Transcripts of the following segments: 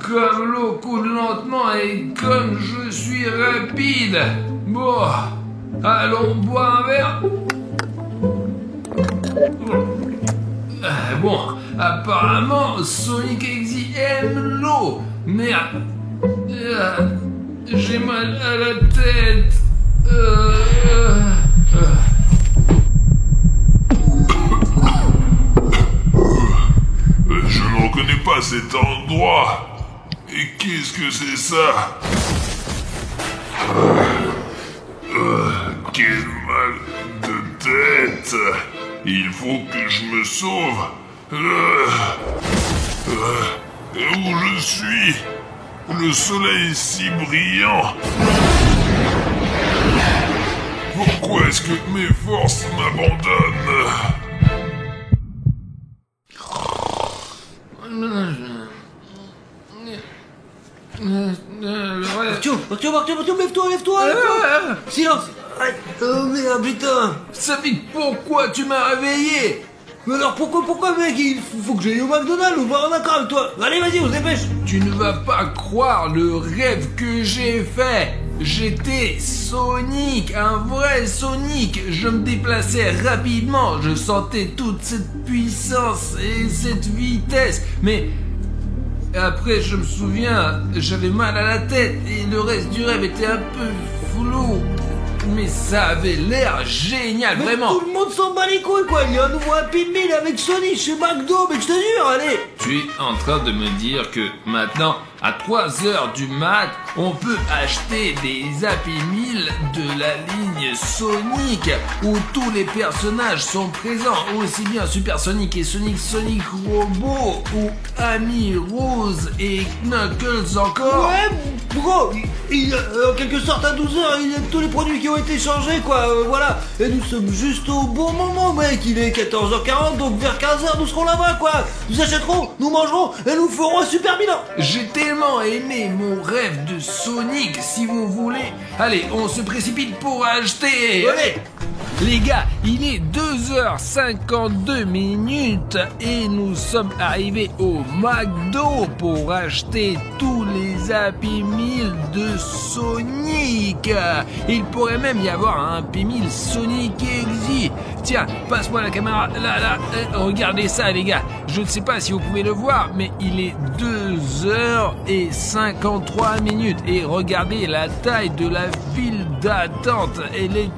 Comme l'eau coule lentement et comme je suis rapide. Bon, allons boire un verre. Bon, apparemment, Sonic Exy aime l'eau. Merde. J'ai mal à la tête. Je ne reconnais pas cet endroit. Et qu'est-ce que c'est ça? Quel mal de tête. Il faut que je me sauve. Où je suis? Le soleil est si brillant. Pourquoi est-ce que mes forces m'abandonnent? Martio, lève-toi. Silence. Oh merde, putain. Safik, pourquoi tu m'as réveillé? Mais alors pourquoi mec, il faut que j'aille au McDonald's ou voir un accord avec toi. Allez, vas-y, on se dépêche. Tu ne vas pas croire le rêve que j'ai fait. J'étais Sonic, un vrai Sonic. Je me déplaçais rapidement, je sentais toute cette puissance et cette vitesse. Mais après, je me souviens, j'avais mal à la tête et le reste du rêve était un peu flou. Mais ça avait l'air génial, mais vraiment. Tout le monde s'en bat les couilles, quoi. Il y a un nouveau Happy Meal avec Sonic chez McDo, mais je te jure, allez. Tu es en train de me dire que maintenant, à 3h du mat, on peut acheter des Happy Meal de la ligne Sonic où tous les personnages sont présents, aussi bien Super Sonic et Sonic Robot ou Amy Rose et Knuckles encore. Ouais, bro, en quelque sorte à 12h, il y a tous les produits qui ont été changés, quoi, voilà. Et nous sommes juste au bon moment, mec, il est 14h40, donc vers 15h, nous serons là-bas, quoi. Nous achèterons, nous mangerons et nous ferons un super bilan. J'ai tellement aimé mon rêve de Sonic, si vous voulez. Allez, on se précipite pour acheter. Allez. Les gars, il est 2h52 minutes et nous sommes arrivés au McDo pour acheter tous les Happy Meal de Sonic. Il pourrait même y avoir un Happy Meal Sonic Exy. Tiens, passe-moi la caméra. Là, regardez ça les gars. Je ne sais pas si vous pouvez le voir, mais il est 2h53 minutes. Et regardez la taille de la file d'attente. Elle est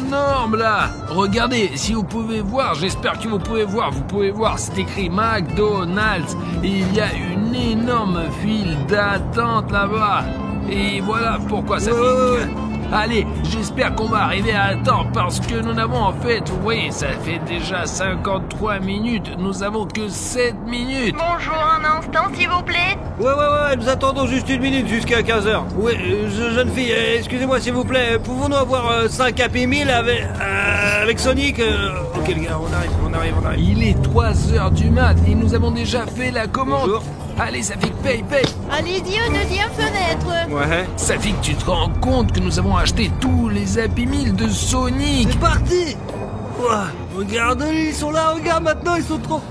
énorme là. Regardez, si vous pouvez voir, j'espère que vous pouvez voir. Vous pouvez voir, c'est écrit McDonald's. Et il y a une énorme file d'attente là-bas. Et voilà pourquoi ça fait... Allez, j'espère qu'on va arriver à temps parce que nous n'avons en fait, oui, ça fait déjà 53 minutes, nous avons que 7 minutes. Bonjour, un instant s'il vous plaît. Ouais, nous attendons juste une minute jusqu'à 15h. Oui, jeune fille, excusez-moi s'il vous plaît, pouvons-nous avoir 5 Happy Meal avec Sonic Ok les gars, on arrive. Il est 3h du mat et nous avons déjà fait la commande. Bonjour. Allez, Safik, paye. Allez-y au deuxième fenêtre. Ouais. Safik, tu te rends compte que nous avons acheté tous les Happy Meal de Sonic? C'est parti. Ouah, regarde, ils sont là, regarde maintenant, ils sont trop...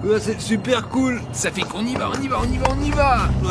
Ouais, c'est super cool. Safik, on y va.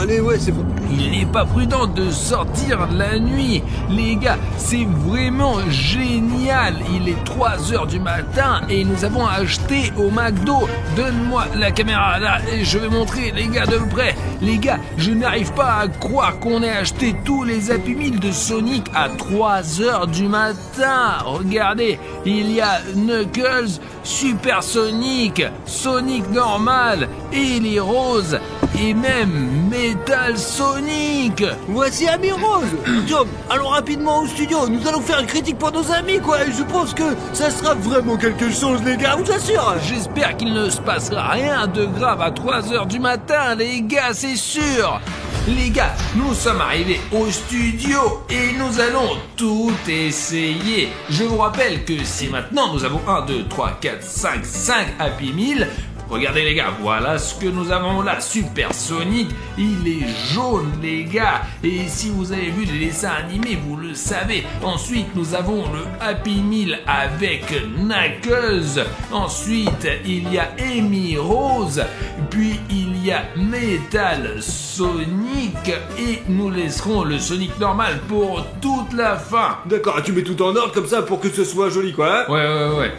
Allez, ouais, c'est bon. Il n'est pas prudent de sortir la nuit. Les gars, c'est vraiment génial. Il est 3h du matin et nous avons acheté au McDo. Donne-moi la caméra là et je vais montrer les gars de près. Les gars, je n'arrive pas à croire qu'on ait acheté tous les Happy Meal de Sonic à 3h du matin. Regardez, il y a Knuckles, Super Sonic, Sonic normal, Ellie Rose et même Metal Sonic. Voici Amy Rose. Tom, allons rapidement au studio. Nous allons faire une critique pour nos amis, quoi. Et je pense que ça sera vraiment quelque chose, les gars, je vous assure. J'espère qu'il ne se passera rien de grave à 3h du matin, les gars, c'est sûr. Les gars, nous sommes arrivés au studio et nous allons tout essayer. Je vous rappelle que si maintenant nous avons 5 Happy Meal. Regardez les gars, voilà ce que nous avons là, Super Sonic, il est jaune les gars, et si vous avez vu les dessins animés, vous le savez. Ensuite, nous avons le Happy Meal avec Knuckles, ensuite il y a Amy Rose, puis il y y a Metal Sonic et nous laisserons le Sonic normal pour toute la fin. D'accord, tu mets tout en ordre comme ça pour que ce soit joli, quoi. Hein. Ouais.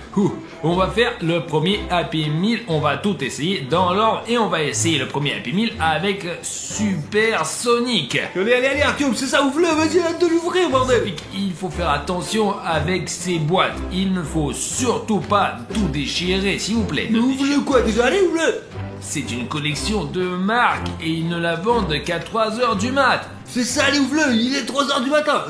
On va faire le premier Happy Meal, on va tout essayer dans l'ordre et on va essayer le premier Happy Meal avec Super Sonic. Allez, Artyom, c'est ça, ouvre-le, vas-y, hâte de l'ouvrir, bordel. Il faut faire attention avec ces boîtes, il ne faut surtout pas tout déchirer, s'il vous plaît. Mais ouvre-le quoi, déjà, allez, ouvre-le. C'est une collection de marques et ils ne la vendent qu'à 3h du mat. C'est ça, allez, ouvre-le, il est 3h du matin.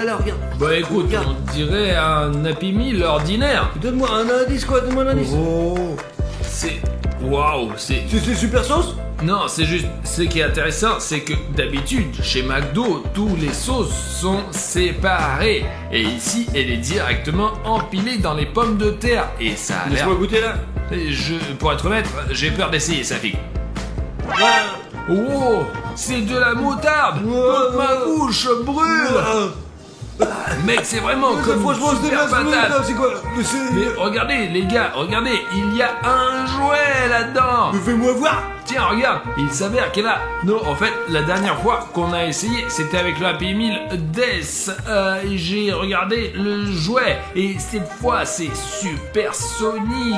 Là, regarde. Bah écoute, Regarde. on dirait un Happy Meal ordinaire. Donne-moi un indice, quoi, donne-moi un indice. Oh, c'est... Waouh, c'est... C'est super sauce. Non, c'est juste... Ce qui est intéressant, c'est que d'habitude, chez McDo, tous les sauces sont séparées. Et ici, elle est directement empilée dans les pommes de terre. Et ça a l'air... Laisse-moi goûter, là. Pour être honnête, j'ai peur d'essayer, Safik. Ah. Oh, c'est de la moutarde. Toute ma bouche brûle. Mec, c'est vraiment comme franchement, une c'est super dégueulasse, patate. c'est quoi? Mais regardez, les gars, regardez, il y a un jouet là-dedans. Mais fais-moi voir. Tiens, regarde, il s'avère qu'elle a... Non, en fait, la dernière fois qu'on a essayé, c'était avec le Happy Meal Death. J'ai regardé le jouet, et cette fois, c'est Super Sonic.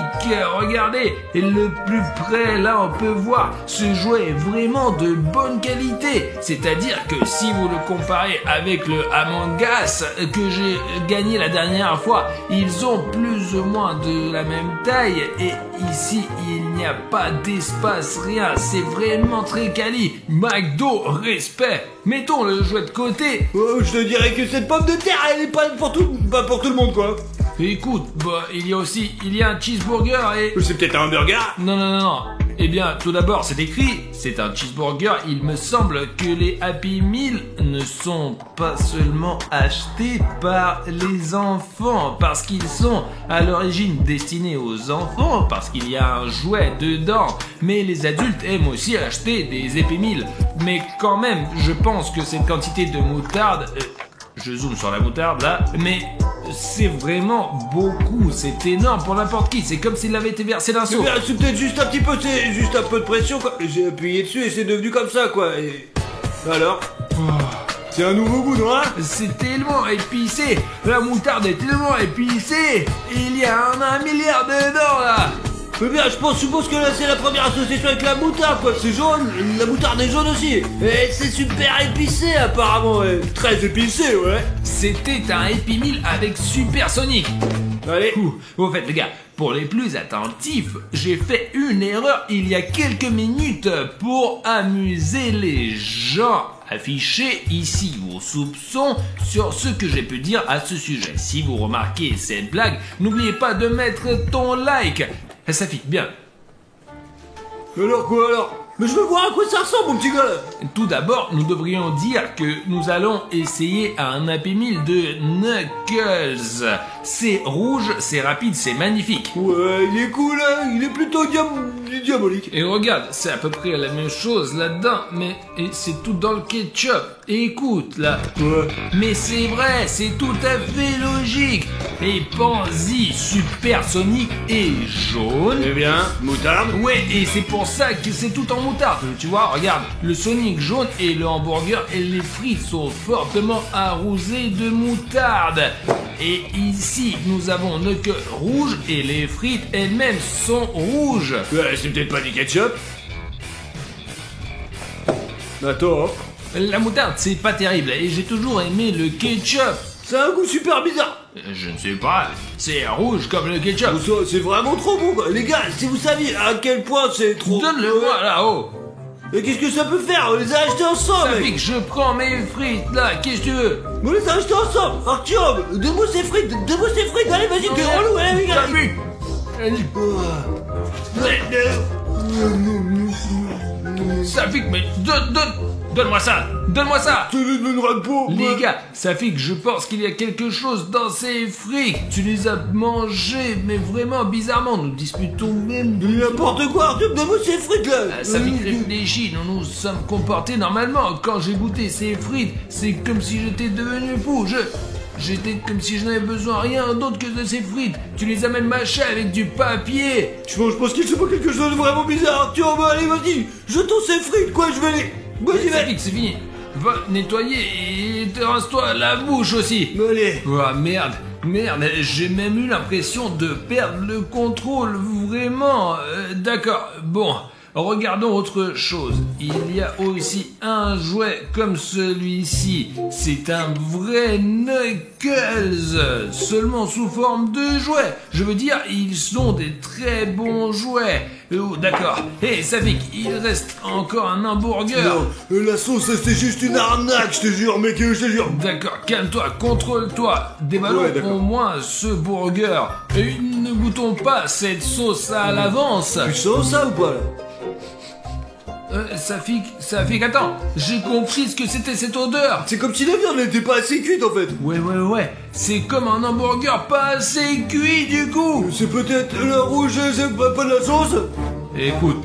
Regardez, et le plus près, là, on peut voir, ce jouet est vraiment de bonne qualité. C'est-à-dire que si vous le comparez avec le Among Us que j'ai gagné la dernière fois, ils ont plus ou moins de la même taille, et ici, il n'y a pas d'espace, rien. C'est vraiment très quali. McDo, respect. Mettons le jouet de côté. Oh, je te dirais que cette pomme de terre, elle est pas pour tout le monde, quoi. Écoute, bah, il y a un cheeseburger et... C'est peut-être un burger. Non. Eh bien, tout d'abord, c'est écrit, c'est un cheeseburger. Il me semble que les Happy Meal ne sont pas seulement achetés par les enfants, parce qu'ils sont à l'origine destinés aux enfants, parce qu'il y a un jouet dedans. Mais les adultes aiment aussi acheter des Happy Meal. Mais quand même, je pense que cette quantité de moutarde... je zoome sur la moutarde là, mais c'est vraiment beaucoup, c'est énorme pour n'importe qui, c'est comme s'il avait été versé d'un seau. C'est peut-être juste un petit peu, c'est juste un peu de pression, quoi. J'ai appuyé dessus et c'est devenu comme ça, quoi. Et... alors c'est un nouveau goût, non, hein? C'est tellement épicé, la moutarde est tellement épicée, il y a un milliard dedans là. Mais bien, je suppose que là c'est la première association avec la moutarde, quoi. C'est jaune, la moutarde est jaune aussi. Et c'est super épicé apparemment, ouais. Très épicé, ouais. C'était un Happy Meal avec Super Sonic. Allez. Au fait, les gars, pour les plus attentifs, j'ai fait une erreur il y a quelques minutes pour amuser les gens. Affichez ici vos soupçons sur ce que j'ai pu dire à ce sujet. Si vous remarquez cette blague, n'oubliez pas de mettre ton like. Ça fit bien. Alors quoi alors? Mais je veux voir à quoi ça ressemble, mon petit gars. Tout d'abord, nous devrions dire que nous allons essayer un Happy Meal de Knuckles. C'est rouge, c'est rapide, c'est magnifique. Ouais, il est cool, hein. Il est plutôt diabolique. Et regarde, c'est à peu près la même chose là-dedans, mais c'est tout dans le ketchup. Et écoute, là. Ouais. Mais c'est vrai, c'est tout à fait logique. Et pense-y, Super Sonic est jaune. Eh bien, moutarde. Ouais, et c'est pour ça que c'est tout en moutarde. Tu vois, regarde, le Sonic jaune et le hamburger et les frites sont fortement arrosés de moutarde. Et ici, nous avons Knuckles rouge et les frites elles-mêmes sont rouges. Ouais, c'est peut-être pas du ketchup. Attends. La moutarde, c'est pas terrible et j'ai toujours aimé le ketchup. C'est un goût super bizarre. Je ne sais pas, c'est rouge comme le ketchup. Oh, c'est vraiment trop bon, quoi. Les gars, si vous saviez à quel point c'est trop... Donne-le-moi là-haut. Et qu'est-ce que ça peut faire? On les a achetés ensemble, Ça mec. fait que je prends mes frites là, qu'est-ce que tu veux? On les a achetés ensemble. Artyom, donne-moi ces frites, allez, vas-y, t'es relou, allez, T'as allez. vu? Ça fait que, mais donne-moi ça, donne-moi ça. Tu ne donneras pas. Les gars, ça fait que je pense qu'il y a quelque chose dans ces frites. Tu les as mangées, mais vraiment bizarrement. Nous disputons même. N'importe quoi, Artyom, donne-moi ces frites là. Ça fait que réfléchis, nous nous sommes comportés normalement. Quand j'ai goûté ces frites, c'est comme si j'étais devenu fou. J'étais comme si je n'avais besoin de rien d'autre que de ces frites. Tu les amènes mâchées avec du papier. Je pense qu'il se passe quelque chose de vraiment bizarre. Tiens, bah allez, vas-y, jetons ces frites, quoi, je vais les... Vas-y, Ça vas-y. pique, c'est fini. Va nettoyer et te rince-toi la bouche aussi. Allez. Oh merde, j'ai même eu l'impression de perdre le contrôle, vraiment. D'accord, bon, regardons autre chose. Il y a aussi un jouet comme celui-ci. C'est un vrai Knuckles, seulement sous forme de jouet. Je veux dire, ils sont des très bons jouets. Oh, d'accord. Hé, Safik, il reste encore un hamburger. Non, la sauce, c'est juste une arnaque, je te jure, mec, je te jure. D'accord, calme-toi, contrôle-toi. Dévalons Ouais, d'accord. au moins ce burger. Et ne goûtons pas cette sauce à l'avance. Tu sens ça ou pas, là? Safik, attends. J'ai compris ce que c'était cette odeur. C'est comme si la viande n'était pas assez cuite, en fait. Ouais. C'est comme un hamburger pas assez cuit du coup. C'est peut-être le rouge, c'est pas de la sauce? Écoute,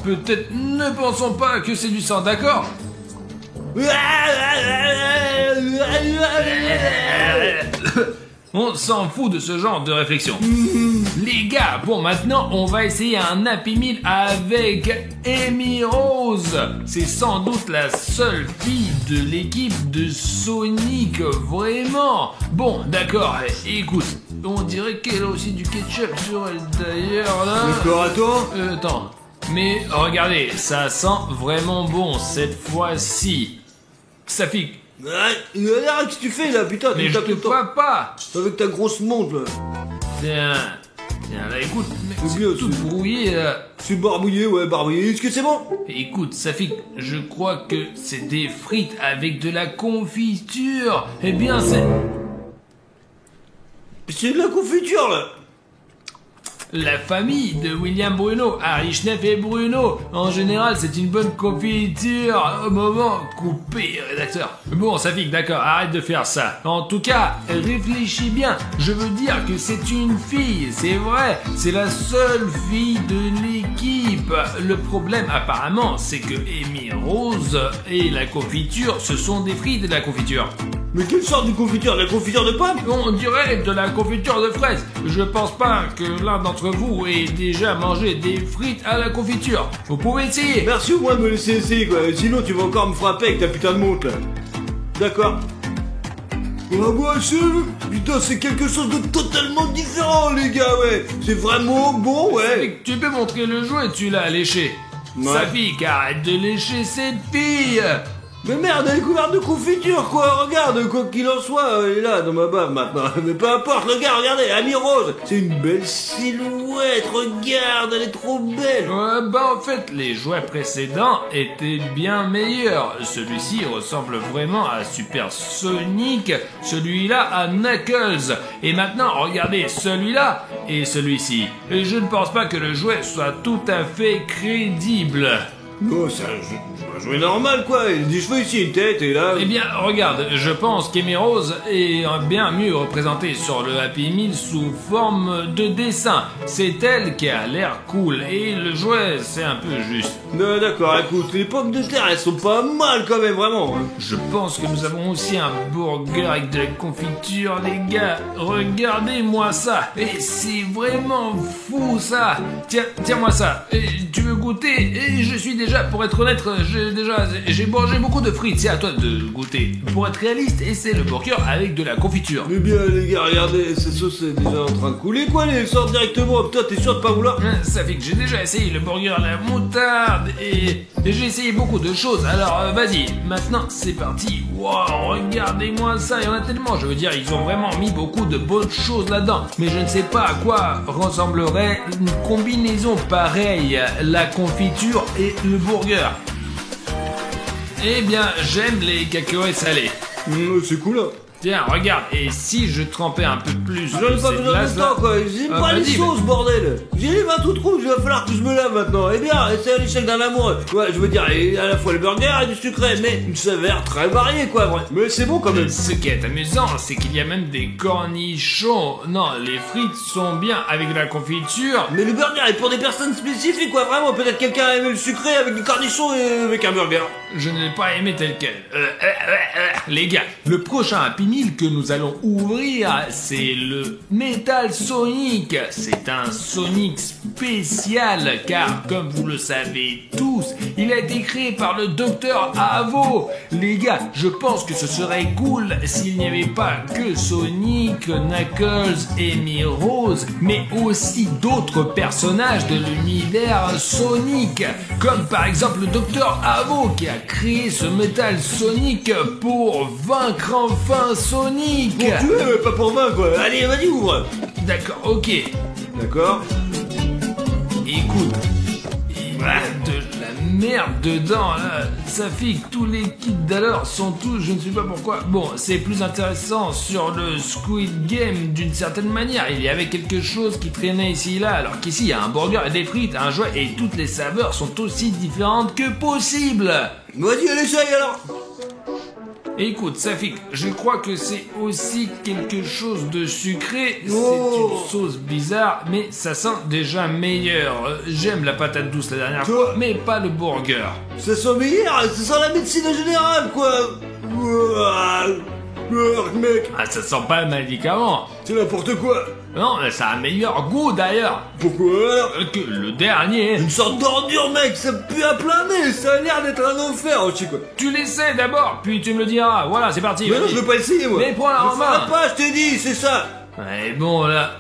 peut-être ne pensons pas que c'est du sang, d'accord? On s'en fout de ce genre de réflexion. Les gars, bon maintenant on va essayer un Happy Meal avec Amy Rose. C'est sans doute la seule fille de l'équipe de Sonic, vraiment. Bon, d'accord, écoute, on dirait qu'elle a aussi du ketchup sur elle d'ailleurs là. D'accord, attends. Attends, mais regardez, ça sent vraiment bon cette fois-ci. Safik, Arrête, qu'est-ce que tu fais là, putain? mais Tu je tapes te tout le temps. vois pas. Avec ta grosse montre, là. Tiens, là écoute, mec, C'est c'est bien, tout c'est- brouillé là. C'est barbouillé, ouais, barbouillé. Est-ce que c'est bon? Écoute, Safik, je crois que c'est des frites avec de la confiture. Eh bien, c'est C'est de la confiture, là. la famille de William Bruno, Harry Schneff et Bruno. En général, c'est une bonne confiture. Au moment coupé, rédacteur. Bon, Safik, d'accord, arrête de faire ça. En tout cas, réfléchis bien. Je veux dire que c'est une fille, c'est vrai. C'est la seule fille de l'équipe. Le problème, apparemment, c'est que Amy Rose et la confiture, ce sont des frites de la confiture. Mais quelle sorte de confiture? De la confiture de pomme? On dirait de la confiture de fraises. Je pense pas que l'un d'entre vous ait déjà mangé des frites à la confiture. Vous pouvez essayer. Merci au moins de me laisser essayer, quoi. Sinon, tu vas encore me frapper avec ta putain de montre, là. D'accord. Ah moi, putain, c'est quelque chose de totalement différent, les gars, ouais. C'est vraiment bon, ouais. Tu peux montrer le jouet, tu l'as léché. Ouais. Safik, arrête de lécher cette fille. Mais merde, elle est couverte de confiture, quoi. Regarde, quoi qu'il en soit, elle est là, dans ma bave, maintenant. Mais peu importe, regardez, Amy Rose. C'est une belle silhouette, regarde, elle est trop belle. En fait, les jouets précédents étaient bien meilleurs. Celui-ci ressemble vraiment à Super Sonic, celui-là à Knuckles. Et maintenant, regardez celui-là et celui-ci. Et je ne pense pas que le jouet soit tout à fait crédible. Non, c'est un jouet normal, quoi. Il y a des cheveux ici, une tête, et là... Eh bien, regarde, je pense qu'Amy Rose est bien mieux représentée sur le Happy Meal sous forme de dessin. C'est elle qui a l'air cool, et le jouet, c'est un peu juste. Non, d'accord, écoute, les pommes de terre, elles sont pas mal, quand même, vraiment. Hein. Je pense que nous avons aussi un burger avec de la confiture, les gars. Regardez-moi ça. Et c'est vraiment fou, ça. Tiens-moi ça. Et tu veux goûter? Et je suis déjà, pour être honnête, j'ai mangé beaucoup de frites. C'est à toi de goûter. Pour être réaliste, essaie le burger avec de la confiture. Mais bien, les gars, regardez, cette sauce est déjà en train de couler, quoi, elle sort directement. Putain, t'es sûr de pas vouloir? Ça fait que j'ai déjà essayé le burger à la moutarde et j'ai essayé beaucoup de choses. Alors vas-y, maintenant c'est parti. Wow, regardez-moi ça, il y en a tellement. Je veux dire, ils ont vraiment mis beaucoup de bonnes choses là-dedans. Mais je ne sais pas à quoi ressemblerait une combinaison pareille, la confiture et le burger. Eh bien, j'aime les cacahuètes salées. C'est cool, hein. Tiens, regarde, et si je trempais un peu plus J'en ai de pas cette besoin de glace-là temps, quoi. J'aime Ah, pas les vas-y, sauces, bordel. J'ai les mains toutes rouges, il va falloir que je me lave maintenant. Eh bien, c'est à l'échelle d'un amoureux. Ouais, je veux dire, et à la fois le burger et du sucré, mais une saveur très variée, quoi, vrai. Mais c'est bon quand même. Ce qui est amusant, c'est qu'il y a même des cornichons. Non, les frites sont bien avec de la confiture. Mais le burger est pour des personnes spécifiques, quoi, vraiment. Peut-être quelqu'un a aimé le sucré avec du cornichon et avec un burger. Je ne l'ai pas aimé tel quel. Les gars, le prochain Happy 1000 que nous allons ouvrir, c'est le Metal Sonic. C'est un Sonic spécial, car comme vous le savez tous, il a été créé par le Dr Avo. Les gars, je pense que ce serait cool s'il n'y avait pas que Sonic, Knuckles et Rose, mais aussi d'autres personnages de l'univers Sonic, comme par exemple le Dr Avo qui a créé ce Metal Sonic pour vaincre enfin Sonic. Pour tuer, mais pas pour vaincre, quoi. Allez, vas-y, ouvre. D'accord, ok. D'accord. Écoute, il y a de la merde dedans, là. Ça fait que tous les kits d'alors sont tous, je ne sais pas pourquoi. Bon, c'est plus intéressant sur le Squid Game d'une certaine manière. Il y avait quelque chose qui traînait ici et là, alors qu'ici il y a un burger et des frites, un jouet, et toutes les saveurs sont aussi différentes que possible. Vas-y, allez, essaye alors. Écoute, Safik, je crois que c'est aussi quelque chose de sucré. Oh. C'est une sauce bizarre, mais ça sent déjà meilleur. J'aime la patate douce la dernière fois, mais pas le burger. Ça sent meilleur, ça sent la médecine générale, quoi. Mec, Ah, ça sent pas le médicament. c'est n'importe quoi. Non, ça a un meilleur goût d'ailleurs Pourquoi alors? que le dernier. Une sorte d'ordure, mec, ça pue à plein nez, ça a l'air d'être un enfer aussi, quoi. Tu l'essaies d'abord, puis tu me le diras. Voilà, c'est parti. Mais non, vas-y. je veux pas essayer, moi. Mais prends-la en Je main. ferai pas, je t'ai dit, c'est ça. Et bon là,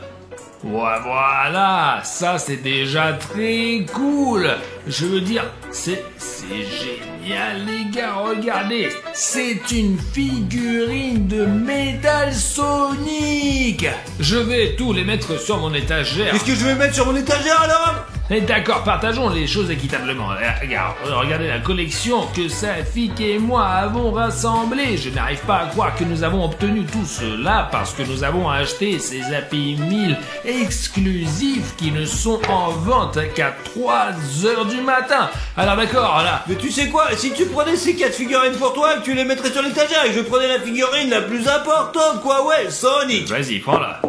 voilà, ça c'est déjà très cool. Je veux dire, c'est génial les gars, regardez, c'est une figurine de Metal Sonic. Je vais tous les mettre sur mon étagère. Qu'est-ce que je vais mettre sur mon étagère alors? Et d'accord, partageons les choses équitablement. Regarde, regardez la collection que Safik et moi avons rassemblée. Je n'arrive pas à croire que nous avons obtenu tout cela parce que nous avons acheté ces Happy Meal exclusifs qui ne sont en vente qu'à 3h du matin. Alors d'accord, là. Mais tu sais quoi, si tu prenais ces 4 figurines pour toi, que tu les mettrais sur l'étagère et que je prenais la figurine la plus importante, quoi, ouais, Sonic. Vas-y, prends-la.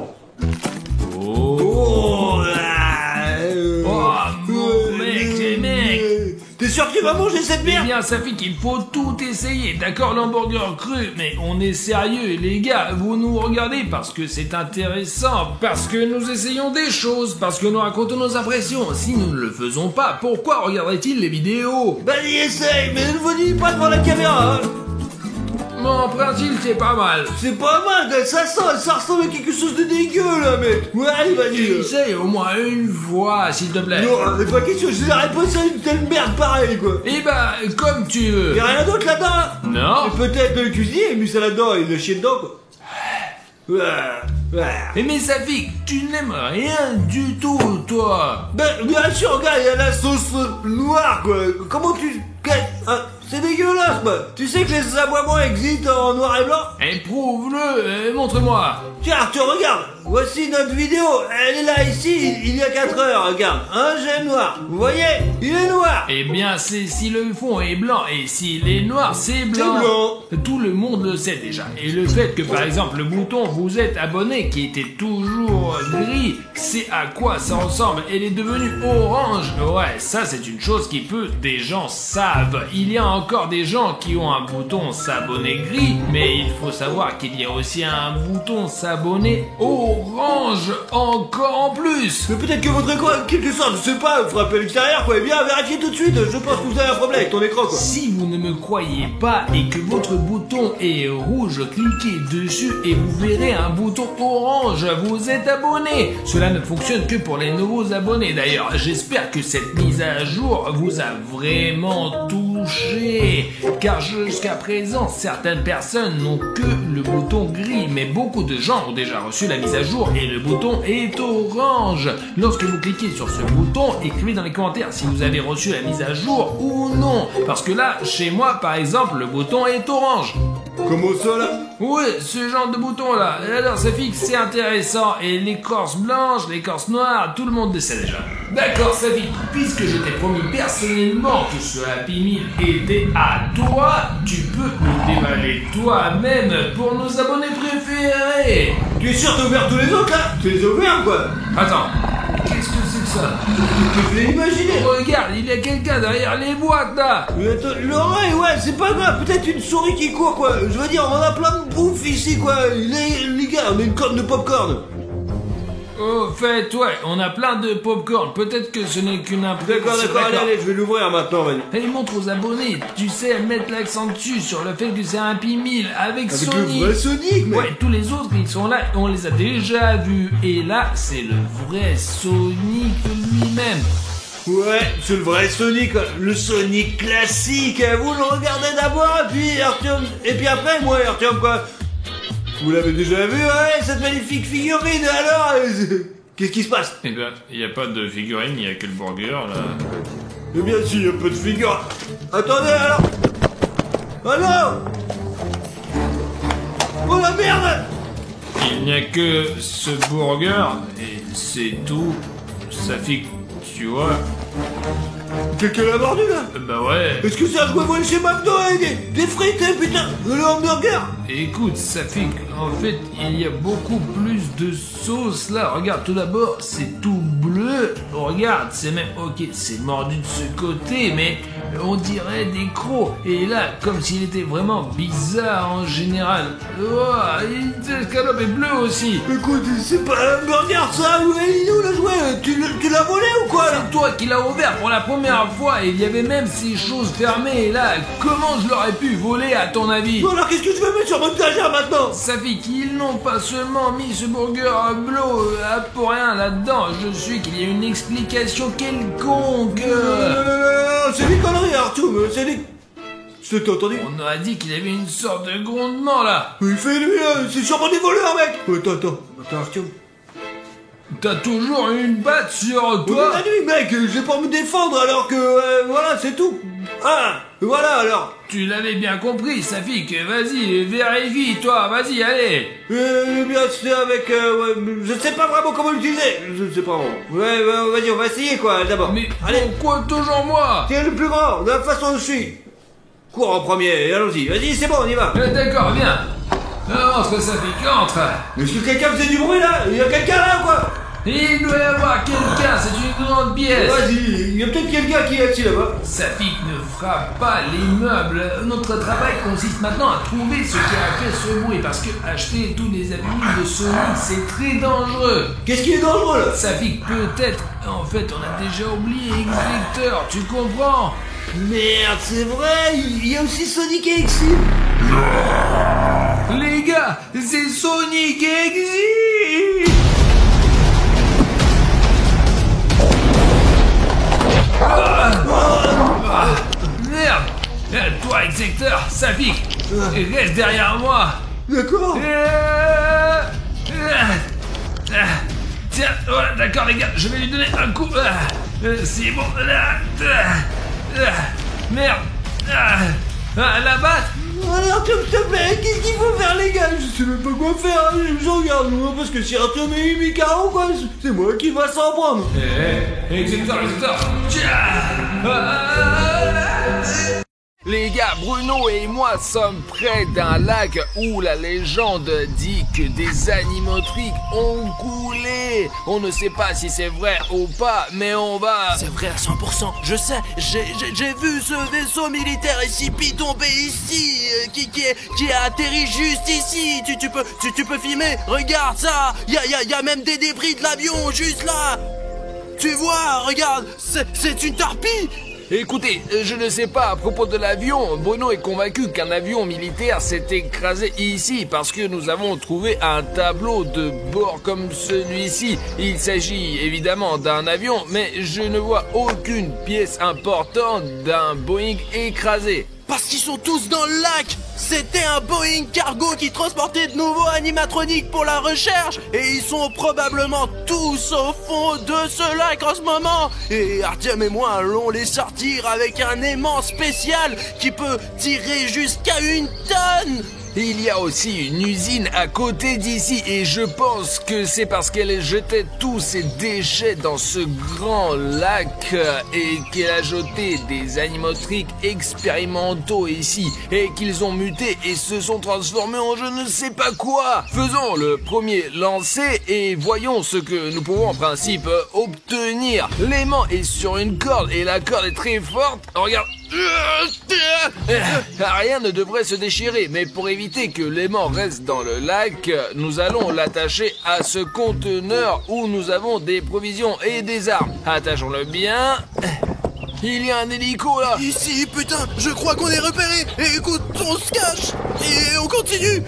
Oh, mec. T'es sûr que tu vas manger cette Eh merde? bien, Safik, il faut tout essayer. D'accord, l'hamburger cru, mais on est sérieux, les gars. Vous nous regardez parce que c'est intéressant, parce que nous essayons des choses, parce que nous racontons nos impressions. Si nous ne le faisons pas, pourquoi regarderait-il les vidéos? Vas-y, essaye, mais ne vous dis pas devant la caméra, hein. Bon, en principe, c'est pas mal. C'est pas mal, ça ressemble à quelque chose de dégueu, là, mec. Ouais, allez, vas-y. Essaye au moins une fois, s'il te plaît. Non, c'est pas question, je n'arrête pas ça une telle merde pareille, quoi. Eh ben, comme tu veux. Y'a rien d'autre là-dedans, hein? Non. Et peut-être le cuisinier, mais ça là-dedans, il le chie dedans, quoi. Mais Safik, tu n'aimes rien du tout, toi. Ben, bien sûr, regarde, il y a la sauce noire, quoi. Comment tu... Hein, c'est dégueulasse, quoi. Tu sais que les aboiements existent en noir et blanc? Éprouve-le, montre-moi. Tiens, Arthur, regarde. Voici notre vidéo. Elle est là, ici, il y a 4 heures, regarde. Un gel noir. Vous voyez? Il est noir. Eh bien, c'est si le fond est blanc et s'il est noir, c'est blanc. C'est blanc. Tout le monde le sait déjà. Et le fait que, par exemple, le bouton vous êtes abonné qui était toujours gris, c'est à quoi ça ressemble. Elle est devenue orange. Ouais, ça c'est une chose qui peu des gens savent. Il y a encore des gens qui ont un bouton s'abonner gris, mais il faut savoir qu'il y a aussi un bouton s'abonner orange encore en plus. Mais peut-être que votre écran a quelque sorte, je sais pas, frappez à l'extérieur, quoi. Eh bien, vérifiez tout de suite. Je pense que vous avez un problème avec ton écran, quoi. Si vous ne me croyez pas et que votre bouton est rouge, cliquez dessus et vous verrez un bouton orange. Vous êtes abonné. Cela ne fonctionne que pour les nouveaux abonnés d'ailleurs. J'espère que cette mise à jour vous a vraiment touché. Car jusqu'à présent, certaines personnes n'ont que le bouton gris. Mais beaucoup de gens ont déjà reçu la mise à jour et le bouton est orange. Lorsque vous cliquez sur ce bouton, écrivez dans les commentaires si vous avez reçu la mise à jour ou non. Parce que là, chez moi par exemple, le bouton est orange. Comment ça, là? Ouais, ce genre de bouton là. Alors ça fixe, c'est intéressant. Et l'écorce blanche, l'écorce noire, tout le monde le sait déjà. D'accord, Safik, puisque je t'ai promis personnellement que ce Happy Meal était à toi, tu peux le dévaler toi-même pour nos abonnés préférés. Tu es sûr que t'as ouvert tous les autres, là? Tu les as ouverts, quoi. Attends, qu'est-ce que c'est que ça? Je l'ai imaginé. Regarde, il y a quelqu'un derrière les boîtes là. Mais attends, l'oreille, ouais, c'est pas grave, peut-être une souris qui court, quoi. Je veux dire, on a plein de bouffe ici, quoi. Les gars, on a une corne de popcorn. Au fait, ouais, on a plein de popcorn. Peut-être que ce n'est qu'une impression. D'accord, allez, je vais l'ouvrir maintenant, vas-y. Elle montre aux abonnés, tu sais, mettre l'accent dessus sur le fait que c'est un P1000 avec Avec Sonic. le vrai Sonic, mec. Ouais, tous les autres, ils sont là, on les a déjà vus. Et là, c'est le vrai Sonic lui-même. Ouais, c'est le vrai Sonic, le Sonic classique. Vous le regardez d'abord, et puis après, moi, Artyom, quoi. Vous l'avez déjà vu, ouais, cette magnifique figurine, alors qu'est-ce qui se passe? Eh ben, il n'y a pas de figurine, il n'y a que le burger, là. Eh bien, si, il y a peu de figures. Attendez, alors. Oh non. Oh la merde. Il n'y a que ce burger, et c'est tout. Ça fait, tu vois... Quelqu'un l'a mordu, là. Bah ouais. Est-ce que c'est un jouet volé chez McDo, hein, des frites, hein, putain, le hamburger? Écoute, ça fait qu'en fait, il y a beaucoup plus de sauce là. Regarde, tout d'abord, c'est tout bleu. Regarde, c'est même, ok, c'est mordu de ce côté, mais on dirait des crocs. Et là, comme s'il était vraiment bizarre en général. Oh, l'escalope est bleue aussi. Écoute, c'est pas un hamburger, ça. Il est où le jouet? Tu l'as volé ou quoi, là? C'est toi qui l'as ouvert pour la première fois et il y avait même ces choses fermées. Et là, comment je l'aurais pu voler à ton avis? Bon, alors qu'est-ce que je vais mettre sur mon étagère maintenant? Ça fait qu'ils n'ont pas seulement mis ce burger bleu pour rien là-dedans. Je suis qu'il y a une explication quelconque. C'est des conneries, Artyom, c'est des... T'as entendu? On aurait dit qu'il y avait une sorte de grondement là. Il fait lui, c'est sûrement des voleurs, mec. Attends, Artyom. T'as toujours une batte sur Oh, toi. la nuit, mec, j'ai pas me défendre alors que, voilà, c'est tout. Ah, voilà alors. Tu l'avais bien compris, Safik. Vas-y, vérifie, toi. Vas-y, allez. Bien, c'est avec, ouais, je sais pas vraiment comment l'utiliser. Je sais pas vraiment. Ouais, vas-y, on va essayer, quoi, d'abord. Mais allez, pourquoi toujours moi? t'es le plus grand, de la façon dont je suis. Cours en premier, allons-y. Vas-y, c'est bon, on y va. D'accord, viens. Entre, Safik, entre. Est-ce que quelqu'un faisait du bruit, là? Il y a quelqu'un, là, quoi? Il doit y avoir quelqu'un, c'est une grande pièce. Vas-y, il y a peut-être quelqu'un qui est assis là-bas. Safik ne frappe pas les meubles. Notre travail consiste maintenant à trouver ce qui a fait ce bruit. Parce que acheter tous les habits de Sonic, c'est très dangereux. Qu'est-ce qui est dangereux, là? Safik, peut-être. En fait, on a déjà oublié X-Vector, tu comprends? Merde, c'est vrai, il y a aussi Sonic et Exil. Les gars, c'est Sonic et Exil. Merde. Toi, Execteur, Safik, reste derrière moi. D'accord. Tiens, voilà, d'accord les gars, je vais lui donner un coup. C'est bon. Merde. La batte. Alors, s'il te plaît, qu'est-ce qu'il faut faire, les gars? Je sais même pas quoi faire, hein. Je regarde, moi, parce que si Artyom est 8 carreaux, quoi, c'est moi qui va s'en prendre. Execteur. Les gars, Bruno et moi sommes près d'un lac où la légende dit que des animatroniques ont coulé. On ne sait pas si c'est vrai ou pas, mais on va... C'est vrai à 100%, je sais, j'ai vu ce vaisseau militaire ici, tombé ici, qui a atterri juste ici. Tu peux filmer, regarde ça, y a même des débris de l'avion juste là. Tu vois, regarde, c'est une torpille. Écoutez, je ne sais pas à propos de l'avion. Bruno est convaincu qu'un avion militaire s'est écrasé ici parce que nous avons trouvé un tableau de bord comme celui-ci. Il s'agit évidemment d'un avion, mais je ne vois aucune pièce importante d'un Boeing écrasé. Parce qu'ils sont tous dans le lac. C'était un Boeing cargo qui transportait de nouveaux animatroniques pour la recherche. Et ils sont probablement tous au fond de ce lac en ce moment. Et Artyom et moi allons les sortir avec un aimant spécial qui peut tirer jusqu'à 1 tonne. Il y a aussi une usine à côté d'ici et je pense que c'est parce qu'elle jetait tous ses déchets dans ce grand lac et qu'elle a jeté des animatroniques expérimentaux ici et qu'ils ont muté et se sont transformés en je ne sais pas quoi. Faisons le premier lancer et voyons ce que nous pouvons en principe obtenir. L'aimant est sur une corde et la corde est très forte. Regarde. Rien ne devrait se déchirer, mais pour éviter que l'aimant reste dans le lac, nous allons l'attacher à ce conteneur où nous avons des provisions et des armes. Attachons-le bien. Il y a un hélico là. Ici, putain, je crois qu'on est repéré. Et écoute, on se cache. Et on continue.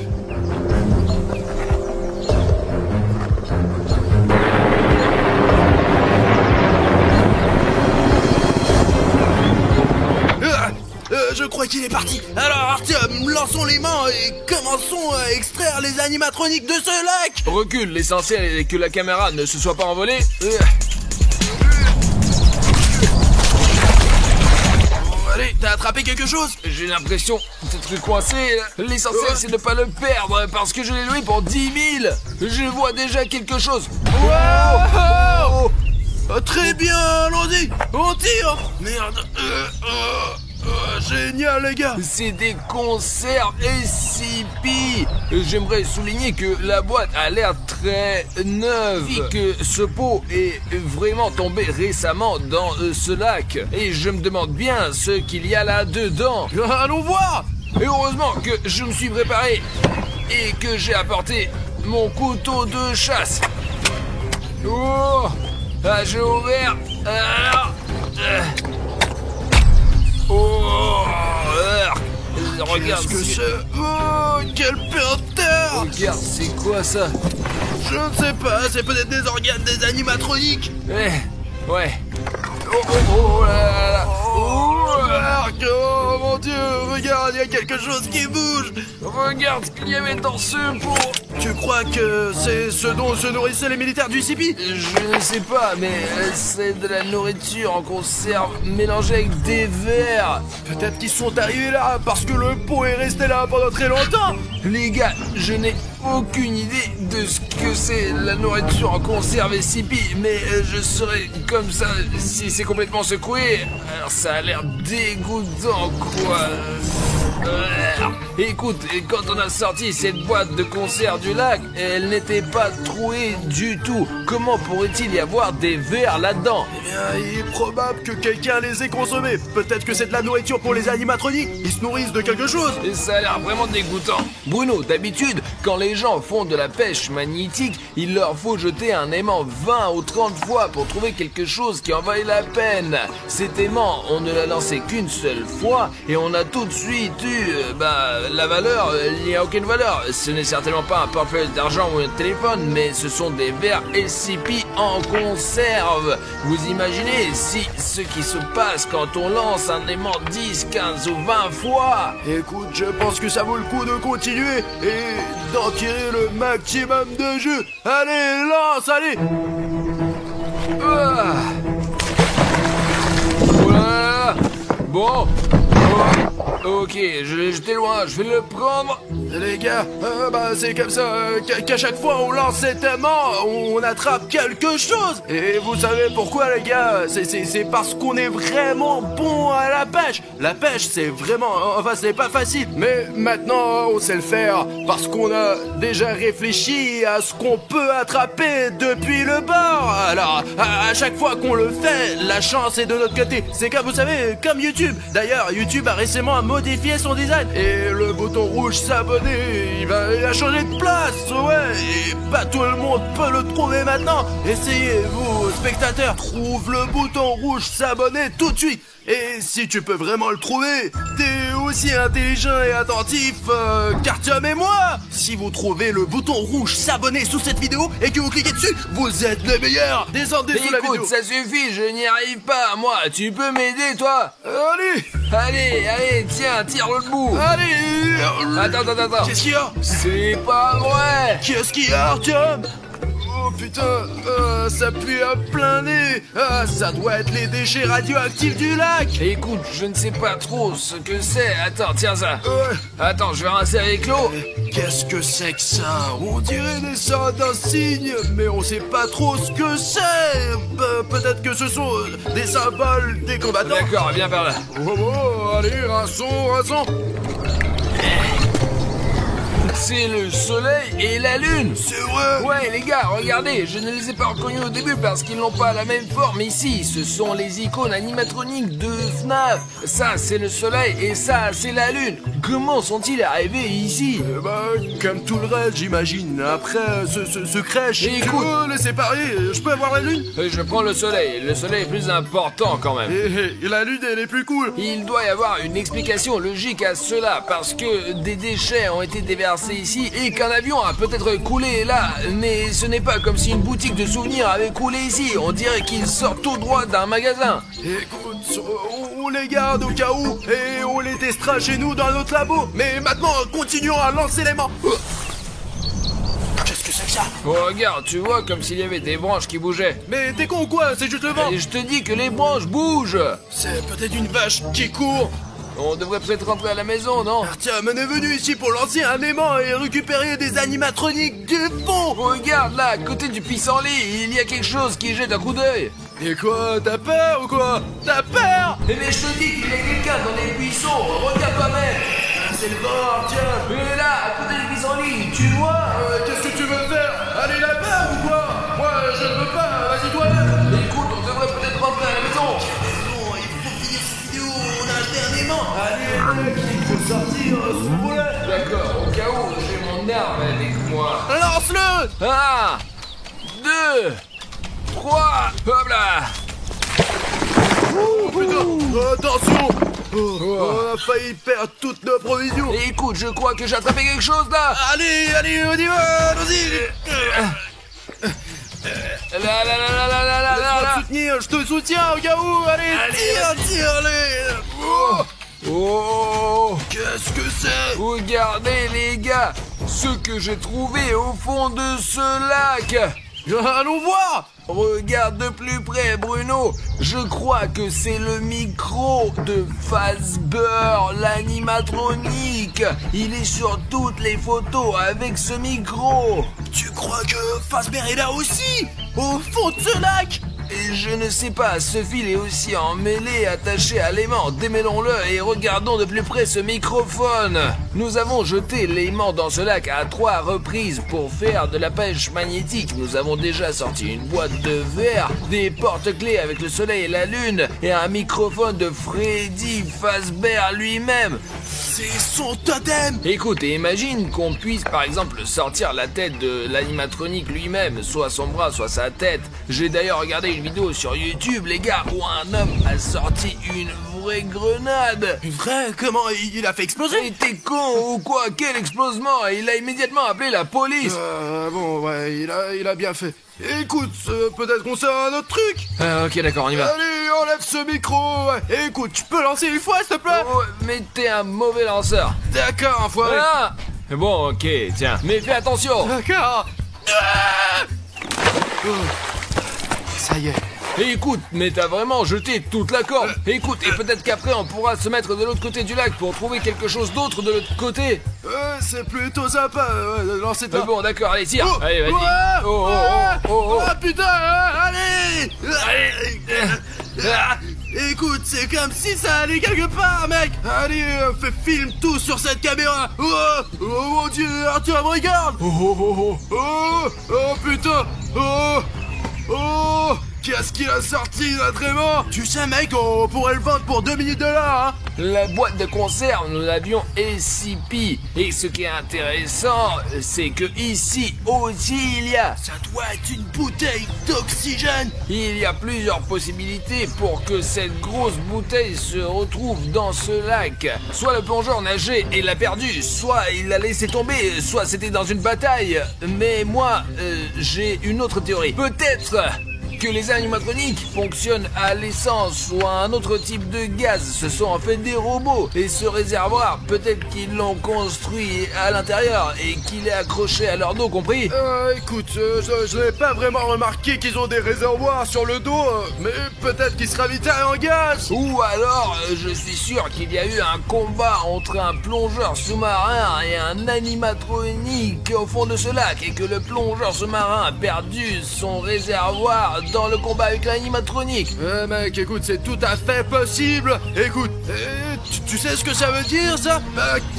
Je crois qu'il est parti. Alors Artyom, lançons les mains et commençons à extraire les animatroniques de ce lac. Recule, l'essentiel est que la caméra ne se soit pas envolée. Allez, t'as attrapé quelque chose? J'ai l'impression d'être coincé. L'essentiel c'est de ne pas le perdre parce que je l'ai loué pour 10 000. Je vois déjà quelque chose. Wow! Oh, très bien, allons-y. On tire. Merde. Génial les gars. C'est des conserves SCP. J'aimerais souligner que la boîte a l'air très neuve et que ce pot est vraiment tombé récemment dans ce lac. Et je me demande bien ce qu'il y a là-dedans. Allons voir. Et heureusement que je me suis préparé et que j'ai apporté mon couteau de chasse. Oh, j'ai ouvert. Oh, regarde ce que c'est. Oh, quel peur. Regarde, c'est quoi ça? Je ne sais pas, c'est peut-être des organes des animatroniques. Ouais. Oh là là. Oh mon Dieu, regarde, il y a quelque chose qui bouge. Regarde ce qu'il y avait dans ce pot. Tu crois que c'est ce dont se nourrissaient les militaires du CP? Je ne sais pas, mais c'est de la nourriture en conserve mélangée avec des vers. Peut-être qu'ils sont arrivés là parce que le pot est resté là pendant très longtemps. Les gars, je n'ai aucune idée de ce que c'est la nourriture en conserve et SCP, mais je serais comme ça si c'est complètement secoué. Alors ça a l'air dégoûtant quoi. Écoute, quand on a sorti cette boîte de conserve du lac, elle n'était pas trouée du tout. Comment pourrait-il y avoir des vers là-dedans? Eh bien, il est probable que quelqu'un les ait consommés. Peut-être que c'est de la nourriture pour les animatroniques. Ils se nourrissent de quelque chose. Et ça a l'air vraiment dégoûtant. Bruno, d'habitude, quand les gens font de la pêche magnétique, il leur faut jeter un aimant 20 ou 30 fois pour trouver quelque chose qui en vaille la peine. Cet aimant, on ne l'a lancé qu'une seule fois et on a tout de suite eu, la valeur, il n'y a aucune valeur. Ce n'est certainement pas un portefeuille d'argent ou un téléphone, mais ce sont des vers SCP en conserve. Vous imaginez si ce qui se passe quand on lance un aimant 10, 15 ou 20 fois? Écoute, je pense que ça vaut le coup de continuer et d'en tirer le maximum de jus. Allez, lance, allez. Voilà. Bon. Ok, je l'ai jeté loin, je vais le prendre. Les gars, c'est comme ça qu'à chaque fois on lance cet aimant, on attrape quelque chose. Et vous savez pourquoi les gars? C'est parce qu'on est vraiment bon à la pêche. La pêche c'est vraiment, c'est pas facile. Mais maintenant on sait le faire parce qu'on a déjà réfléchi à ce qu'on peut attraper depuis le bord. Alors à chaque fois qu'on le fait, la chance est de notre côté. C'est comme vous savez, comme YouTube. D'ailleurs YouTube a récemment modifié son design et le bouton rouge s'abonner, il a changé de place, ouais, et pas tout le monde peut le trouver maintenant. Essayez, vous, spectateurs, trouve le bouton rouge s'abonner tout de suite. Et si tu peux vraiment le trouver, t'es aussi intelligent et attentif qu'Artyom et moi. Si vous trouvez le bouton rouge s'abonner sous cette vidéo et que vous cliquez dessus, vous êtes les meilleurs. Descendez sous la vidéo. Écoute, ça suffit, je n'y arrive pas, moi. Tu peux m'aider, toi? Allez, tiens, tire le bout. Allez. Attends. Qu'est-ce qu'il y a? C'est pas vrai. Qu'est-ce qu'il y a, Artyom? Oh putain, ça pue à plein nez. Ah, ça doit être les déchets radioactifs du lac. Écoute, je ne sais pas trop ce que c'est. Attends, tiens ça. Ouais. Attends, je vais rincer avec l'eau. Qu'est-ce que c'est que ça? On dirait des sorts d'insignes, mais on sait pas trop ce que c'est. Peut-être que ce sont des symboles des combattants. D'accord, viens par là. Oh, allez, rinçons. C'est le soleil et la lune. C'est vrai. Ouais les gars, regardez, je ne les ai pas reconnus au début parce qu'ils n'ont pas la même forme ici. Ce sont les icônes animatroniques de FNAF. Ça c'est le soleil et ça c'est la lune. Comment sont-ils arrivés ici? Comme tout le reste, j'imagine. Après ce crèche, Et tu écoute. veux les séparer? Je peux avoir la lune? Je prends le soleil est plus important quand même. Et la lune, elle est plus cool. Il doit y avoir une explication logique à cela parce que des déchets ont été déversés ici et qu'un avion a peut-être coulé là, mais ce n'est pas comme si une boutique de souvenirs avait coulé ici. On dirait qu'il sort tout droit d'un magasin. Écoute, on les garde au cas où et on les testera chez nous dans notre labo. Mais maintenant, continuons à lancer l'aimant. Qu'est-ce que c'est que ça? Oh, regarde, tu vois comme s'il y avait des branches qui bougeaient. Mais t'es con ou quoi? C'est juste le vent. Et je te dis que les branches bougent. C'est peut-être une vache qui court. On devrait peut-être rentrer à la maison, non? Tiens, on est venu ici pour lancer un aimant et récupérer des animatroniques du fond. Regarde là, à côté du pissenlit, il y a quelque chose qui jette un coup d'œil. Et quoi? T'as peur ou quoi? T'as peur? Mais je te dis qu'il y a quelqu'un dans les buissons, regarde toi-même. C'est le vent, tiens. Mais là, à côté du pissenlit, tu vois? Qu'est-ce que tu veux faire? Aller là-bas ou quoi? Moi, je ne veux pas. Vas-y toi-même. Écoute, on devrait peut-être rentrer à la maison. Bon, il faut finir cette vidéo. On a acheté un aimant. Allez, mec, il faut sortir ce boulet. D'accord, au cas où, j'ai mon arme avec moi. Lance-le. 1, 2, 3, hop là. Oh putain, attention. On a failli perdre toutes nos provisions. Et écoute, je crois que j'ai attrapé quelque chose là. Allez, on y va, allons-y. Là, là, là, là, là, là, là, Laisse-moi là. te soutenir, je te soutiens au cas où. Allez, tire-les. Oh, Oh, qu'est-ce que c'est? regardez les gars, ce que j'ai trouvé au fond de ce lac. Allons voir. Regarde de plus près, Bruno. Je crois que c'est le micro de Fazbear, l'animatronique. Il est sur toutes les photos avec ce micro. Tu crois que Fazbear est là aussi? Au fond de ce lac? Et je ne sais pas, ce fil est aussi emmêlé, attaché à l'aimant. Démêlons-le et regardons de plus près ce microphone. Nous avons jeté l'aimant dans ce lac à 3 reprises pour faire de la pêche magnétique. Nous avons déjà sorti une boîte de verre, des porte-clés avec le soleil et la lune, et un microphone de Freddy Fazbear lui-même. C'est son totem. Écoute, et imagine qu'on puisse par exemple sortir la tête de l'animatronique lui-même, soit son bras, soit sa tête. J'ai d'ailleurs regardé une vidéo sur YouTube, les gars, où un homme a sorti une vraie grenade. Une vraie? Comment il a fait exploser? Mais t'es con ou quoi? Quel explosement! Il a immédiatement appelé la police. Bon, ouais, il a bien fait. Écoute, peut-être qu'on sait un autre truc. Ok, d'accord, on y va. Allez, enlève ce micro. Ouais. Écoute, tu peux lancer une fois, s'il te plaît? Oh, mais t'es un mauvais lanceur. D'accord, enfoiré. Ah! Bon, ok, tiens, mais fais attention. D'accord. Ah oh. Ça y est. Et écoute, mais t'as vraiment jeté toute la corde. Écoute, et peut-être qu'après on pourra se mettre de l'autre côté du lac pour trouver quelque chose d'autre de l'autre côté. C'est plutôt sympa de lancer Mais toi. bon, d'accord, allez, tire. Oh, Allez, vas-y. ouais, Oh, oh, ouais. oh, oh, oh. Ah, putain, allez. Écoute, c'est comme si ça allait quelque part, mec. Allez, fais film tout sur cette caméra. Oh mon dieu, Arthur, me regarde. Oh putain. Oh, qu'est-ce qu'il a sorti, notre aimant? Tu sais, mec, on pourrait le vendre pour 2 000 $, hein. La boîte de conserve, nous l'avions SCP. Et ce qui est intéressant, c'est que ici aussi il y a. Ça doit être une bouteille d'oxygène. Il y a plusieurs possibilités pour que cette grosse bouteille se retrouve dans ce lac. Soit le plongeur nageait et l'a perdu, soit il l'a laissé tomber, soit c'était dans une bataille. Mais moi, j'ai une autre théorie. Peut-être que les animatroniques fonctionnent à l'essence ou à un autre type de gaz. Ce sont en fait des robots. Et ce réservoir, peut-être qu'ils l'ont construit à l'intérieur et qu'il est accroché à leur dos, compris? Écoute, je n'ai pas vraiment remarqué qu'ils ont des réservoirs sur le dos, mais peut-être qu'ils se ravitaillent en gaz. Ou alors, je suis sûr qu'il y a eu un combat entre un plongeur sous-marin et un animatronique au fond de ce lac et que le plongeur sous-marin a perdu son réservoir dans le combat avec l'animatronique. Mec, écoute, c'est tout à fait possible. Écoute, tu sais ce que ça veut dire, ça?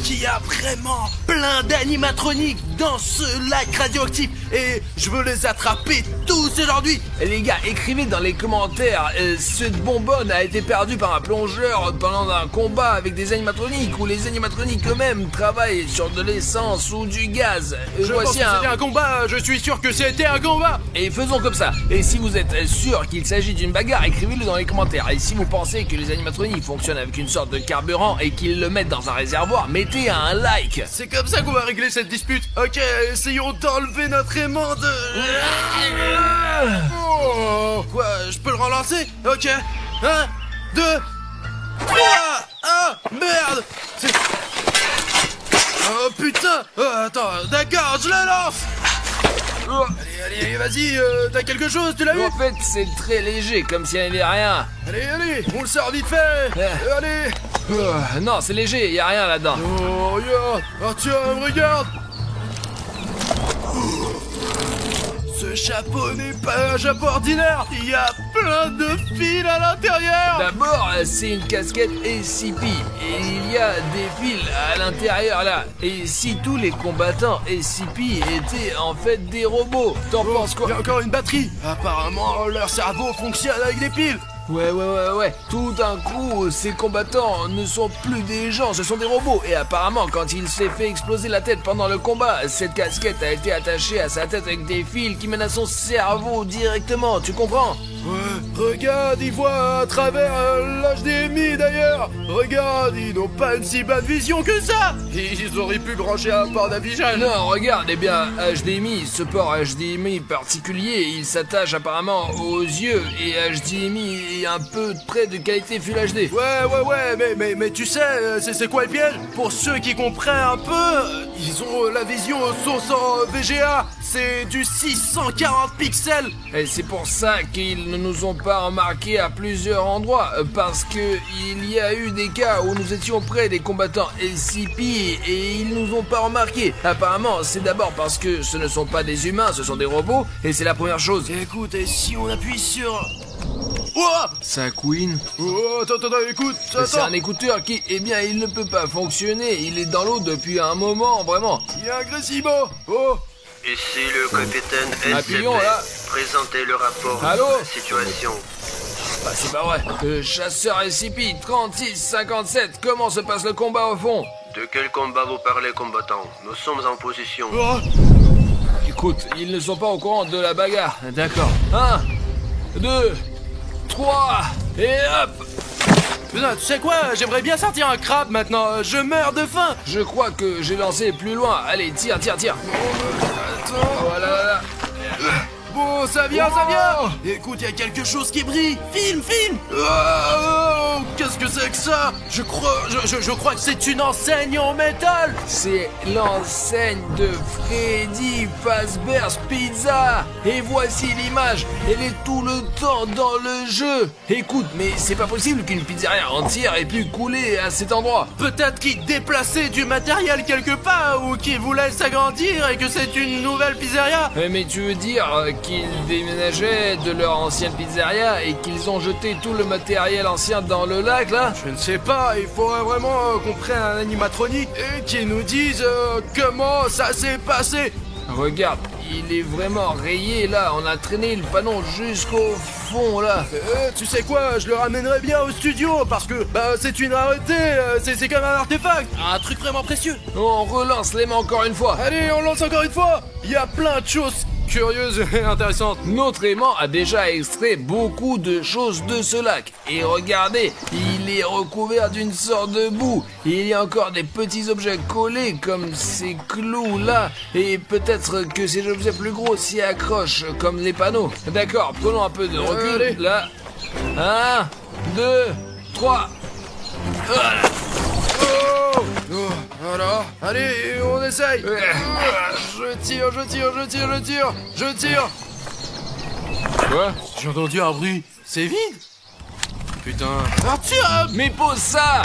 Qu'il y a vraiment plein d'animatroniques dans ce lac radioactif et je veux les attraper tous aujourd'hui. Les gars, écrivez dans les commentaires, cette bonbonne a été perdue par un plongeur pendant un combat avec des animatroniques ou les animatroniques eux-mêmes travaillent sur de l'essence ou du gaz. Je pense que c'était un combat, je suis sûr que c'était un combat. Et faisons comme ça. Et si vous êtes sûr qu'il s'agit d'une bagarre, écrivez-le dans les commentaires. Et si vous pensez que les animatroniques fonctionnent avec une sorte de carburant et qu'ils le mettent dans un réservoir, mettez un like. C'est comme ça qu'on va régler cette dispute. Ok, essayons d'enlever notre aimant de... Oh, quoi, je peux le relancer? Ok. 1, 2, 3. Ah, merde. Oh putain. Attends, d'accord, je le lance. Allez, vas-y, t'as quelque chose, tu l'as vu? En fait, c'est très léger, comme s'il n'y avait rien. Allez, on le sort vite fait. Allez. Non, c'est léger, y a rien là-dedans. Oh, regarde. Oh, tiens, regarde. Ce chapeau n'est pas un chapeau ordinaire. Il y a plein de fils à l'intérieur. D'abord, c'est une casquette SCP et il y a des fils à l'intérieur là. Et si tous les combattants SCP étaient en fait des robots, t'en penses quoi? Il y a encore une batterie. Apparemment, leur cerveau fonctionne avec des piles. Ouais. Tout d'un coup, ces combattants ne sont plus des gens, ce sont des robots. Et apparemment, quand il s'est fait exploser la tête pendant le combat, cette casquette a été attachée à sa tête avec des fils qui mènent à son cerveau directement, tu comprends? Ouais, regarde, ils voient à travers l'HDMI d'ailleurs. Regarde, ils n'ont pas une si bonne vision que ça. Ils auraient pu brancher un port d'affichage. Non, regarde, eh bien, HDMI, ce port HDMI particulier, il s'attache apparemment aux yeux et HDMI est un peu près de qualité Full HD. Ouais, mais tu sais, c'est quoi le piège? Pour ceux qui comprennent un peu, ils ont la vision source en VGA. C'est du 640 pixels. Et c'est pour ça qu'ils ne nous ont pas remarqué à plusieurs endroits, parce que il y a eu des cas où nous étions près des combattants SCP et ils nous ont pas remarqué. Apparemment, c'est d'abord parce que ce ne sont pas des humains, ce sont des robots, et c'est la première chose. Écoute, et si on appuie sur... Oh, ça couine. Oh, attends, écoute, c'est un écouteur qui, eh bien, il ne peut pas fonctionner, il est dans l'eau depuis un moment, vraiment. Il y a un Gressimo. Oh. Ici le capitaine SCP. Appuyons là. Présentez le rapport Allô de la situation. Bah c'est pas vrai. Chasseur SCP 3657, comment se passe le combat au fond? De quel combat vous parlez, combattant? Nous sommes en position. Oh. Écoute, ils ne sont pas au courant de la bagarre. D'accord. 1, 2, 3, et hop. Putain, tu sais quoi? J'aimerais bien sortir un crabe maintenant. Je meurs de faim. Je crois que j'ai lancé plus loin. Allez, tire. Attends. Voilà. Bon, ça vient. Écoute, il y a quelque chose qui brille. Filme. Oh, qu'est-ce que c'est que ça? Je crois que c'est une enseigne en métal. C'est l'enseigne de Freddy Fazbear's Pizza. Et voici l'image. Elle est tout le temps dans le jeu. Écoute, mais c'est pas possible qu'une pizzeria entière ait pu couler à cet endroit. Peut-être qu'ils déplaçaient du matériel quelque part ou qu'ils voulaient s'agrandir et que c'est une nouvelle pizzeria. Mais tu veux dire qu'ils déménageaient de leur ancienne pizzeria et qu'ils ont jeté tout le matériel ancien dans le lac là? Je ne sais pas, il faudrait vraiment qu'on prenne un animatronique et qu'il nous dise comment ça s'est passé. Regarde, il est vraiment rayé là, on a traîné le panneau jusqu'au fond là. Tu sais quoi, je le ramènerai bien au studio parce que c'est une rareté, c'est comme un artefact, un truc vraiment précieux. On relance l'aimant encore une fois. Allez, on lance encore une fois. Il y a plein de choses curieuse et intéressante. Notre aimant a déjà extrait beaucoup de choses de ce lac. Et regardez, il il est recouvert d'une sorte de boue. Il y a encore des petits objets collés comme ces clous là, et peut-être que ces objets plus gros s'y accrochent comme les panneaux. D'accord, prenons un peu de recul. allez. Là, 1, 2, 3. Voilà. Oh, voilà. Allez, on essaye. Je tire. Quoi? J'ai entendu un bruit. C'est vide. Putain. Artyom! Mais pose ça!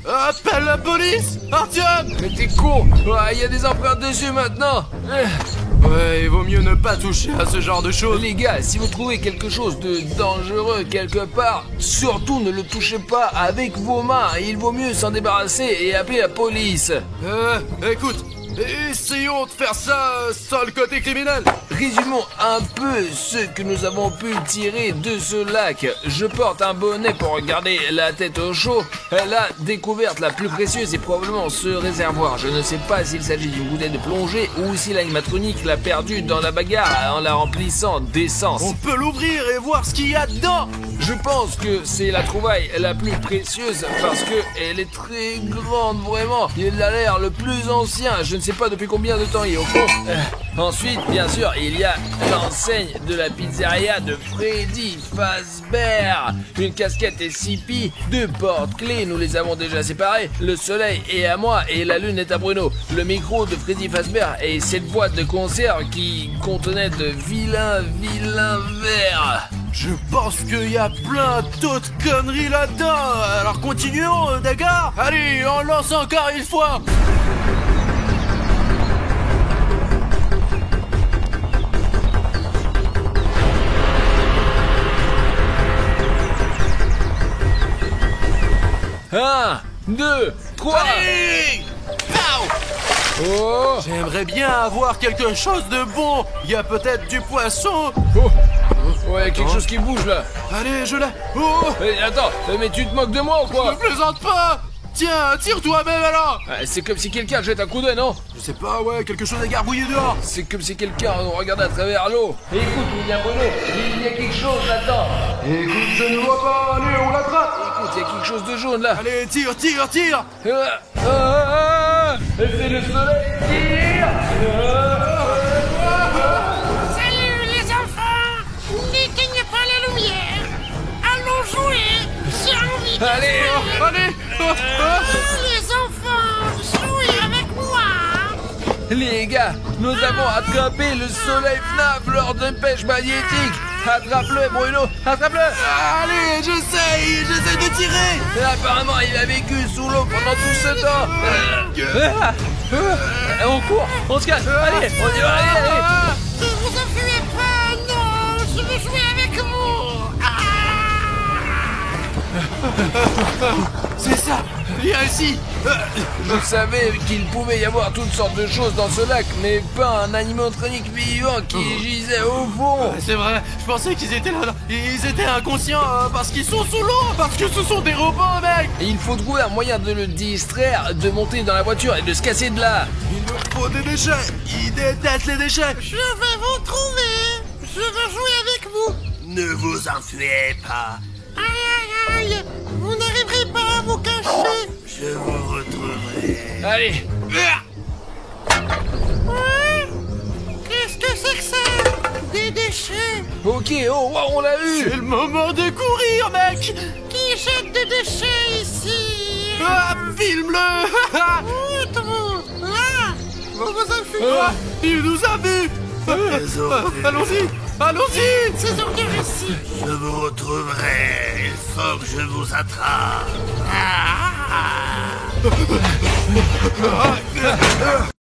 Appelle la police! Artyom! Mais t'es con! Il y a des empreintes dessus maintenant! Ouais, il vaut mieux ne pas toucher à ce genre de choses. Les gars, si vous trouvez quelque chose de dangereux quelque part, surtout ne le touchez pas avec vos mains. Il vaut mieux s'en débarrasser et appeler la police. Écoute, essayons de faire ça sans le côté criminel. Résumons un peu ce que nous avons pu tirer de ce lac. Je porte un bonnet pour garder la tête au chaud. La découverte la plus précieuse est probablement ce réservoir. Je ne sais pas s'il s'agit d'une bouteille de plongée ou si l'animatronique l'a perdue dans la bagarre en la remplissant d'essence. On peut l'ouvrir et voir ce qu'il y a dedans. Je pense que c'est la trouvaille la plus précieuse parce que elle est très grande, vraiment. Il a l'air le plus ancien. Je ne sais pas depuis combien de temps il est au fond. Ensuite, bien sûr, il y a l'enseigne de la pizzeria de Freddy Fazbear. Une casquette SCP, 2 porte-clés, nous les avons déjà séparés. Le soleil est à moi et la lune est à Bruno. Le micro de Freddy Fazbear et cette boîte de conserve qui contenait de vilains verres. Je pense qu'il y a plein d'autres conneries là-dedans. Alors continuons, d'accord? Allez, on lance encore une fois. Un, 2, 3. Allez! Pow! Oh, J'aimerais bien avoir quelque chose de bon. Il y a peut-être du poisson. ouais, quelque chose qui bouge là. Allez, je l'ai. Oh! Attends, mais tu te moques de moi ou quoi? Ne plaisante pas. Tiens, tire toi-même alors. C'est comme si quelqu'un jette un coup d'œil, non? Je sais pas, ouais, quelque chose à garbouiller dehors. C'est comme si quelqu'un regardait à travers l'eau. Écoute, William Bruno, il y a quelque chose là-dedans. Écoute, je ne vois pas. Allez, on l'attrape. Écoute, il y a quelque chose de jaune là. Allez, tire. C'est le soleil. Tire. Salut les enfants! N'éteignez pas la lumière! Allons jouer! J'ai envie de Allez, jouer. Allez. Les enfants, jouez avec moi! Les gars, nous avons attrapé le soleil FNAF lors d'une pêche magnétique. Attrape-le, Bruno, attrape-le. Allez, j'essaye de tirer. Apparemment, il a vécu sous l'eau pendant tout ce temps. On court, on se casse. Allez, on y va, allez. Ne vous enfuyez pas! Non! Je veux jouer avec vous! C'est ça. Viens ici. Je savais qu'il pouvait y avoir toutes sortes de choses dans ce lac, mais pas un animatronique vivant qui gisait au fond. C'est vrai, je pensais qu'ils étaient là. Ils étaient inconscients parce qu'ils sont sous l'eau, parce que ce sont des robots, mec. Et il faut trouver un moyen de le distraire, de monter dans la voiture et de se casser de là. Il nous faut des déchets. Ils détestent les déchets. Je vais vous trouver! Je veux jouer avec vous! Ne vous enfuyez pas. Aïe aïe aïe! Vous n'arriverez pas à vous cacher! Je vous retrouverai. Allez. Ouais? Qu'est-ce que c'est que ça? Des déchets! Ok, oh, wow, on l'a eu. C'est le moment de courir, mec. Qui jette des déchets ici? Ah, filme-le. Où êtes-vous? Là! Vous vous enfuyez! Il nous a vus. Allons-y. Ces ordures ici! Je vous retrouverai. Il faut que je vous attrape.